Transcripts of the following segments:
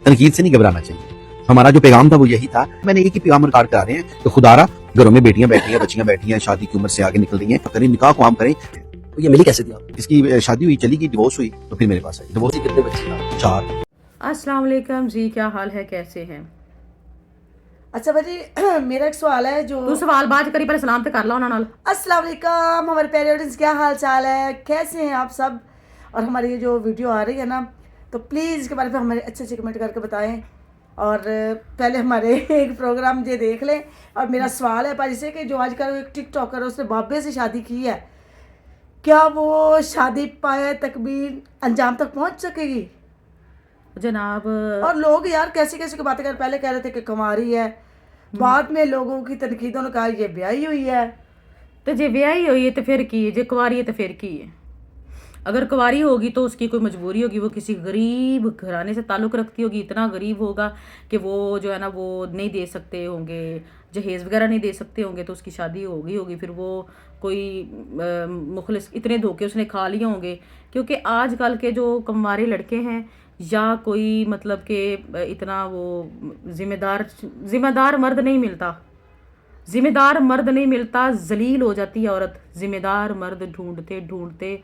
तनकीद से नहीं घबराना चाहिए। हमारा जो पैगाम था वो यही था। मैंने एक ही पैगाम रिकॉर्ड करा रहे हैं तो खुदारा घरों में बेटियां बैठी हैं, बच्चियां बैठी हैं, शादी की उम्र से आगे निकल रही हैं, करें निकाह को आम करें। तो ये मिली कैसे थी आप? इसकी शादी हुई, चली गई, डिवोर्स हुई, तो फिर मेरे पास आई। डिवोर्स कितने बच्चे हैं? 4। अस्सलाम वालेकुम जी, क्या हाल है, कैसे हैं? अच्छा भाजी मेरा एक सवाल है जो तू सवाल बात करी, पहले सलाम तो कर लो ना। अस्सलाम वालेकुम हमारे प्यारे ऑडियंस, क्या हाल चाल है, कैसे हैं आप सब। और हमारी ये जो वीडियो आ रही है ना, तो प्लीज़ इसके बारे में हमारे अच्छे अच्छे कमेंट करके बताएं। और पहले हमारे एक प्रोग्राम ये देख लें। और मेरा सवाल है भाजी से कि जो आजकल एक टिकटॉकर है, उसने बाबे से शादी की है, क्या वो शादी पाए तक भी अंजाम तक पहुंच सकेगी? जनाब, और लोग यार कैसी कैसी की बातें कर, पहले कह रहे थे कि कुंवारी है, बाद में लोगों की तनकीदों ने कहा ये ब्याही हुई है। तो जे ब्याही हुई है तो फिर की, जे कुंवारी है तो फिर की है। अगर कुंवारी होगी तो उसकी कोई मजबूरी होगी, वो किसी गरीब घराने से ताल्लुक़ रखती होगी, इतना गरीब होगा कि वो जो है ना वो नहीं दे सकते होंगे, जहेज़ वगैरह नहीं दे सकते होंगे, तो उसकी शादी होगी। फिर वो कोई मुखलिस, इतने धोखे उसने खा लिए होंगे। क्योंकि आजकल के जो कुंवारे लड़के हैं या कोई मतलब कि इतना वो ज़िम्मेदार मर्द नहीं मिलता, ज़िम्मेदार मर्द नहीं मिलता, जलील हो जाती है औरत। ज़िम्मेदार मर्द ढूंढते ढूंढते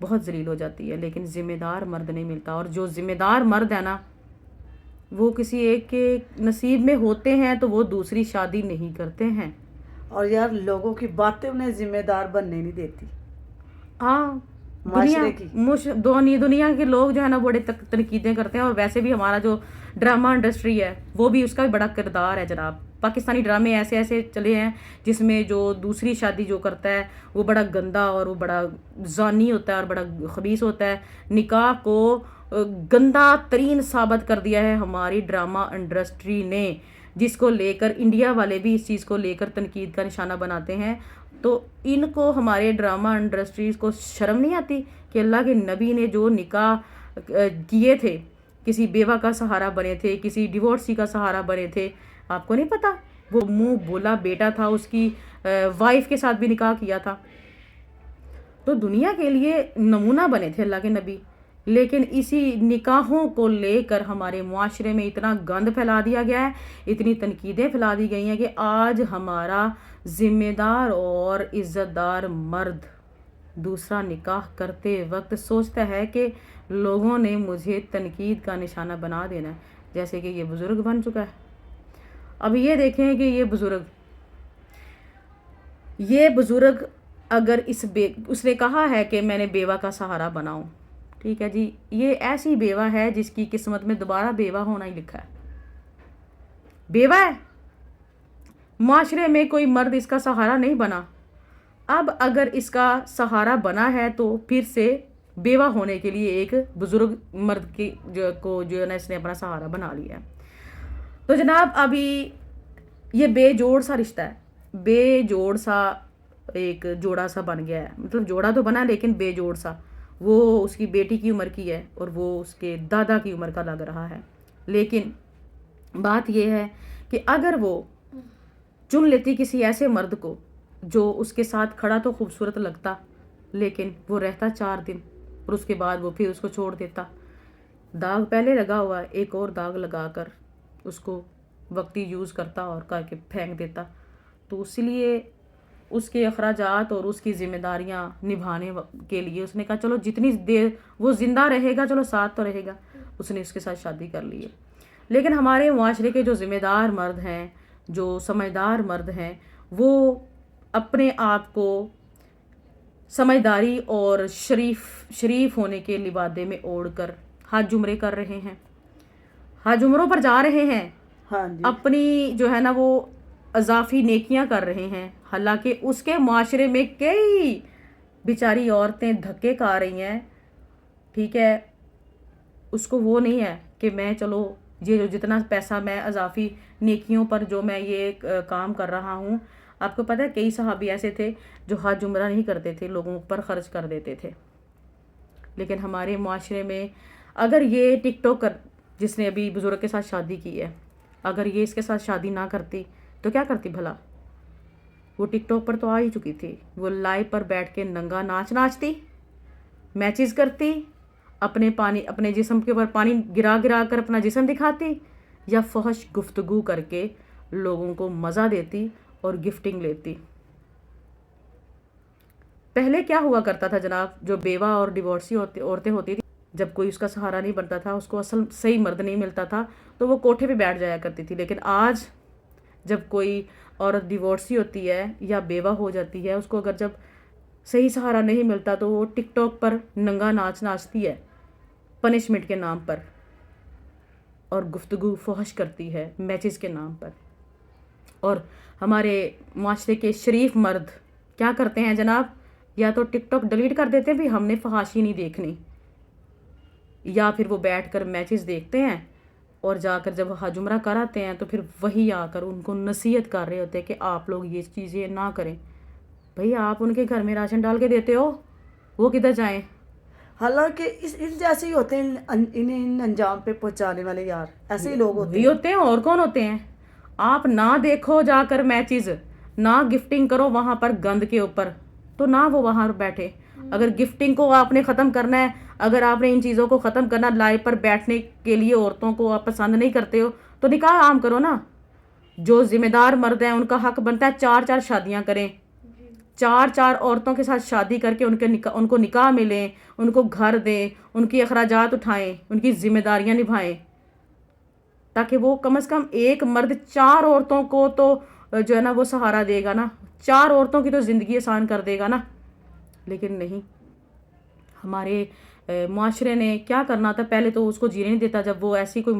बहुत जलील हो जाती है, लेकिन ज़िम्मेदार मर्द नहीं मिलता। और जो ज़िम्मेदार मर्द है ना, वो किसी एक के नसीब में होते हैं तो वो दूसरी शादी नहीं करते हैं। और यार लोगों की बातें उन्हें जिम्मेदार बनने नहीं देती। हाँ, माशरे की दुनिया के लोग जो है ना बड़े तनकीदें करते हैं। और वैसे भी हमारा जो ड्रामा इंडस्ट्री है वो भी उसका भी बड़ा किरदार है जनाब। पाकिस्तानी ड्रामे ऐसे ऐसे चले हैं जिसमें जो दूसरी शादी जो करता है वो बड़ा गंदा और वो बड़ा जानी होता है और बड़ा खबीस होता है। निकाह को गंदा तरीन साबित कर दिया है हमारी ड्रामा इंडस्ट्री ने, जिसको लेकर इंडिया वाले भी इस चीज़ को लेकर तनकीद का निशाना बनाते हैं। तो इनको, हमारे ड्रामा इंडस्ट्रीज़ को शर्म नहीं आती कि अल्लाह के नबी ने जो निकाह किए थे, किसी बेवा का सहारा बने थे, किसी डिवोर्सी का सहारा बने थे, आपको नहीं पता? वो मुंह बोला बेटा था, उसकी वाइफ के साथ भी निकाह किया था। तो दुनिया के लिए नमूना बने थे अल्लाह के नबी। लेकिन इसी निकाहों को लेकर हमारे मुआशरे में इतना गंद फैला दिया गया है, इतनी तनकीदें फैला दी गई हैं कि आज हमारा ज़िम्मेदार और इज़्ज़तदार मर्द दूसरा निकाह करते वक्त सोचता है कि लोगों ने मुझे तनकीद का निशाना बना देना है, जैसे कि ये बुज़ुर्ग बन चुका है। अब ये देखें कि ये बुज़ुर्ग अगर उसने कहा है कि मैंने बेवा का सहारा बनाऊं, ठीक है जी, ये ऐसी बेवा है जिसकी किस्मत में दोबारा बेवा होना ही लिखा है। बेवा है, माशरे में कोई मर्द इसका सहारा नहीं बना। अब अगर इसका सहारा बना है तो फिर से बेवा होने के लिए एक बुजुर्ग मर्द की जो है ना इसने अपना सहारा बना लिया है। तो जनाब अभी ये बेजोड़ सा रिश्ता है, बेजोड़ सा एक जोड़ा सा बन गया है। मतलब जोड़ा तो बना लेकिन बेजोड़ सा। वो उसकी बेटी की उम्र की है और वो उसके दादा की उम्र का लग रहा है। लेकिन बात यह है कि अगर वो चुन लेती किसी ऐसे मर्द को जो उसके साथ खड़ा तो खूबसूरत लगता, लेकिन वो रहता 4 दिन और उसके बाद वो फिर उसको छोड़ देता। दाग पहले लगा हुआ, एक और दाग लगाकर उसको वक्ती यूज़ करता और करके फेंक देता। तो इसलिए उसके अखराजात और उसकी ज़िम्मेदारियां निभाने के लिए उसने कहा चलो जितनी देर वो ज़िंदा रहेगा चलो साथ तो रहेगा। उसने उसके साथ शादी कर ली है। लेकिन हमारे मुआशरे के जो ज़िम्मेदार मर्द हैं, जो समझदार मर्द हैं, वो अपने आप को समझदारी और शरीफ होने के लिबादे में ओढ़कर हज उम्रे कर रहे हैं, हज उम्रों पर जा रहे हैं। हाँ जी। अपनी जो है ना वो अजाफी नेकियां कर रहे हैं। हालांकि उसके माशरे में कई बेचारी औरतें धक्के खा रही हैं, ठीक है। उसको वो नहीं है कि मैं चलो ये जो जितना पैसा मैं अजाफी नेकियों पर जो मैं ये काम कर रहा हूँ। आपको पता है कई सहाबी ऐसे थे जो हज उम्रा नहीं करते थे, लोगों पर खर्च कर देते थे। लेकिन हमारे माशरे में अगर ये टिकटॉकर जिसने अभी बुजुर्ग के साथ शादी की है, अगर ये इसके साथ शादी ना करती तो क्या करती भला? वो टिकटॉक पर तो आ ही चुकी थी। वो लाइव पर बैठ के नंगा नाचती, मैचेस करती اپنے جسم کے اوپر پانی گرا گرا کر اپنا جسم دکھاتی یا فحش گفتگو کر کے لوگوں کو مزہ دیتی اور گفٹنگ لیتی. پہلے کیا ہوا کرتا تھا جناب, جو بیوہ اور ڈیورسی عورتیں ہوتی تھیں, جب کوئی اس کا سہارا نہیں بنتا تھا, اس کو اصل صحیح مرد نہیں ملتا تھا, تو وہ کوٹھے پہ بیٹھ جایا کرتی تھی. لیکن آج جب کوئی عورت ڈیورسی ہوتی ہے یا بیوہ ہو جاتی ہے, اس کو اگر جب صحیح سہارا نہیں ملتا تو وہ ٹک ٹاک پر ننگا ناچ ناچتی ہے پنشمنٹ کے نام پر, اور گفتگو فحش کرتی ہے میچز کے نام پر. اور ہمارے معاشرے کے شریف مرد کیا کرتے ہیں جناب, یا تو ٹک ٹاک ڈیلیٹ کر دیتے ہیں بھی ہم نے فحاشی نہیں دیکھنی, یا پھر وہ بیٹھ کر میچز دیکھتے ہیں اور جا کر جب حج عمرہ کراتے ہیں تو پھر وہی آ کر ان کو نصیحت کر رہے ہوتے ہیں کہ آپ لوگ یہ چیزیں نہ کریں. بھئی آپ ان کے گھر میں راشن ڈال کے دیتے ہو, وہ کدھر جائیں؟ حالانکہ ان جیسے ہی ہوتے ہیں انہیں انجام پہ پہنچانے والے یار, ایسے ہی لوگ ہوتے ہوتے ہیں. اور کون ہوتے ہیں؟ آپ نہ دیکھو جا کر میچز, نہ گفٹنگ کرو وہاں پر گند کے اوپر, تو نہ وہ وہاں بیٹھے. اگر گفٹنگ کو آپ نے ختم کرنا ہے, اگر آپ نے ان چیزوں کو ختم کرنا, لائے پر بیٹھنے کے لیے عورتوں کو آپ پسند نہیں کرتے ہو, تو نکاح عام کرو نا. جو ذمہ دار مرد ہیں ان کا حق بنتا ہے 4 شادیاں کریں, 4 عورتوں کے ساتھ شادی کر کے ان کو نکاح ملیں, ان کو گھر دیں, ان کی اخراجات اٹھائیں, ان کی ذمہ داریاں نبھائیں, تاکہ وہ کم از کم ایک مرد 4 عورتوں کو تو جو ہے نا وہ سہارا دے گا نا, 4 عورتوں کی تو زندگی آسان کر دے گا نا. لیکن نہیں, ہمارے معاشرے نے کیا کرنا تھا, پہلے تو اس کو جینے نہیں دیتا. جب وہ ایسی کوئی,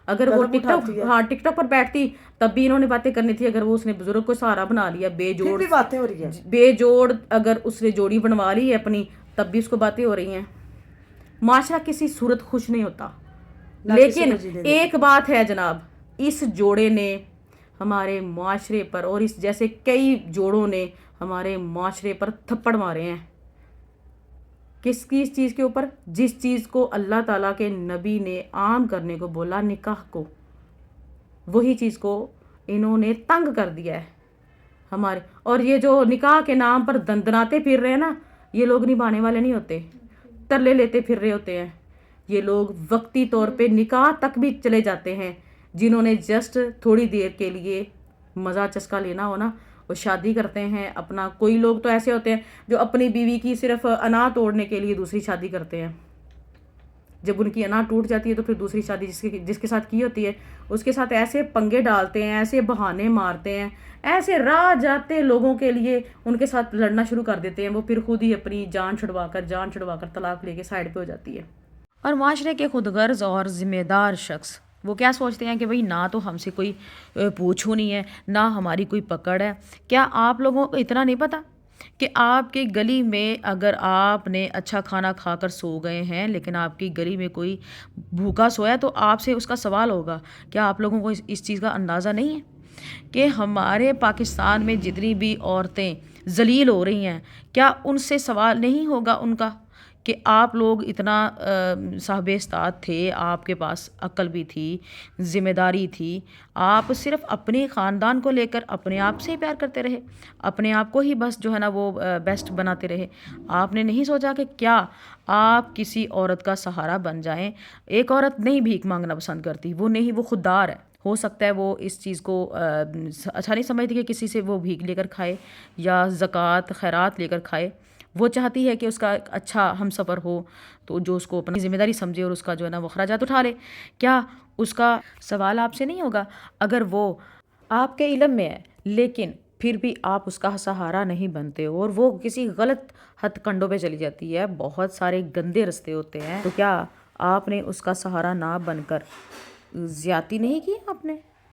اگر وہ ٹک ٹاک پر بیٹھتی تب بھی انہوں نے باتیں کرنی تھی. اگر وہ اس نے بزرگ کو سہارا بنا لیا, بے جوڑ اگر اس نے جوڑی بنوا لی ہے اپنی, تب بھی اس کو باتیں ہو رہی ہیں. معاشرہ کسی صورت خوش نہیں ہوتا. لیکن ایک بات ہے جناب, اس جوڑے نے ہمارے معاشرے پر, اور اس جیسے کئی جوڑوں نے ہمارے معاشرے پر تھپڑ مارے ہیں. کس چیز کے اوپر؟ جس چیز کو اللہ تعالیٰ کے نبی نے عام کرنے کو بولا, نکاح کو, وہی چیز کو انہوں نے تنگ کر دیا ہے ہمارے. اور یہ جو نکاح کے نام پر دندناتے پھر رہے ہیں نا, یہ لوگ نبھانے والے نہیں ہوتے, ترلے لیتے پھر رہے ہوتے ہیں. یہ لوگ وقتی طور پہ نکاح تک بھی چلے جاتے ہیں. جنہوں نے جسٹ تھوڑی دیر کے لیے مزہ چسکا لینا ہو نا, وہ شادی کرتے ہیں اپنا. کوئی لوگ تو ایسے ہوتے ہیں جو اپنی بیوی کی صرف انا توڑنے کے لیے دوسری شادی کرتے ہیں. جب ان کی انا ٹوٹ جاتی ہے تو پھر دوسری شادی جس کے ساتھ کی ہوتی ہے اس کے ساتھ ایسے پنگے ڈالتے ہیں, ایسے بہانے مارتے ہیں, ایسے راہ جاتے لوگوں کے لیے ان کے ساتھ لڑنا شروع کر دیتے ہیں. وہ پھر خود ہی اپنی جان چھڑوا کر طلاق لے کے سائڈ پہ ہو جاتی ہے. اور معاشرے کے خود غرض اور ذمہ دار شخص وہ کیا سوچتے ہیں کہ بھئی نہ تو ہم سے کوئی پوچھو نہیں ہے, نہ ہماری کوئی پکڑ ہے. کیا آپ لوگوں کو اتنا نہیں پتا کہ آپ کی گلی میں اگر آپ نے اچھا کھانا کھا کر سو گئے ہیں, لیکن آپ کی گلی میں کوئی بھوکا سویا, تو آپ سے اس کا سوال ہوگا. کیا آپ لوگوں کو اس چیز کا اندازہ نہیں ہے کہ ہمارے پاکستان میں جتنی بھی عورتیں ذلیل ہو رہی ہیں, کیا ان سے سوال نہیں ہوگا ان کا کہ آپ لوگ اتنا صاحب استعداد تھے, آپ کے پاس عقل بھی تھی, ذمہ داری تھی, آپ صرف اپنے خاندان کو لے کر اپنے آپ سے ہی پیار کرتے رہے, اپنے آپ کو ہی بس جو ہے نا وہ بیسٹ بناتے رہے. آپ نے نہیں سوچا کہ کیا آپ کسی عورت کا سہارا بن جائیں. ایک عورت نہیں بھیک مانگنا پسند کرتی, وہ نہیں, وہ خوددار ہے. ہو سکتا ہے وہ اس چیز کو اچھا نہیں سمجھتی کہ کسی سے وہ بھیک لے کر کھائے یا زکوٰۃ خیرات لے کر کھائے. وہ چاہتی ہے کہ اس کا ایک اچھا ہم سفر ہو, تو جو اس کو اپنی ذمہ داری سمجھے اور اس کا جو ہے نا وہ اخراجات اٹھا لے. کیا اس کا سوال آپ سے نہیں ہوگا اگر وہ آپ کے علم میں ہے لیکن پھر بھی آپ اس کا سہارا نہیں بنتے ہو اور وہ کسی غلط ہتھ کنڈوں پہ چلی جاتی ہے, بہت سارے گندے رستے ہوتے ہیں, تو کیا آپ نے اس کا سہارا نہ بن کر زیادتی نہیں کی آپ نے؟